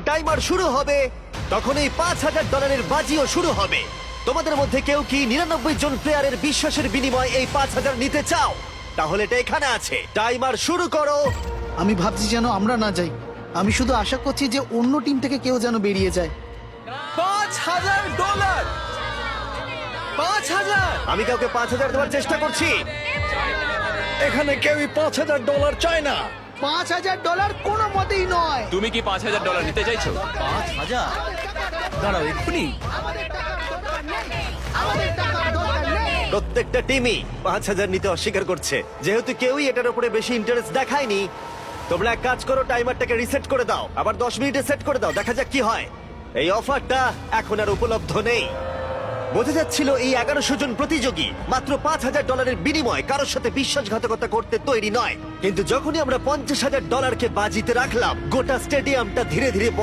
Timer শুরু হবে তখন এই $5,000 বাজিও শুরু হবে। তোমাদের মধ্যে কেউ কি 99 জন প্লেয়ারের বিশ্বাসের বিনিময়ে এই 5,000 নিতে চাও? তাহলে এটা এখানে আছে। টাইমার শুরু করো। আমি ভাবছি যেন আমরা না যাই। আমি শুধু আশা করছি যে অন্য টিম থেকে কেউ যেন বেরিয়ে যায়। $5,000 5,000 আমি কাউকে 5,000 দেওয়ার চেষ্টা করছি। এখানে কেউই $5,000 চায় না। $5,000 কোনো মতেই নয়। তুমি কি $5,000 নিতে চাইছো? 5,000 দাঁড়াও এক্ষুনি। প্রত্যেকটা টিমই 5,000 নিতে অস্বীকার করছে। যেহেতু কেউই এটার উপরে বেশি ইন্টারেস্ট দেখায়নি, তোমরা এক কাজ করো, টাইমারটাকে রিসেট করে দাও, আবার 10 মিনিটে সেট করে দাও, দেখা যাক কি হয়। এই অফারটা এখন আর উপলব্ধ নেই। বোঝা যাচ্ছিল এই 1100 জন প্রতিযোগী মাত্র $5,000 বিনিময়ে কারোর সাথে বিশ্বাসঘাতকতা করতে তৈরি নয়। কিন্তু যখনই আমরা $50,000 বাজিতে রাখলাম, গোটা স্টেডিয়ামটা ধীরে ধীরে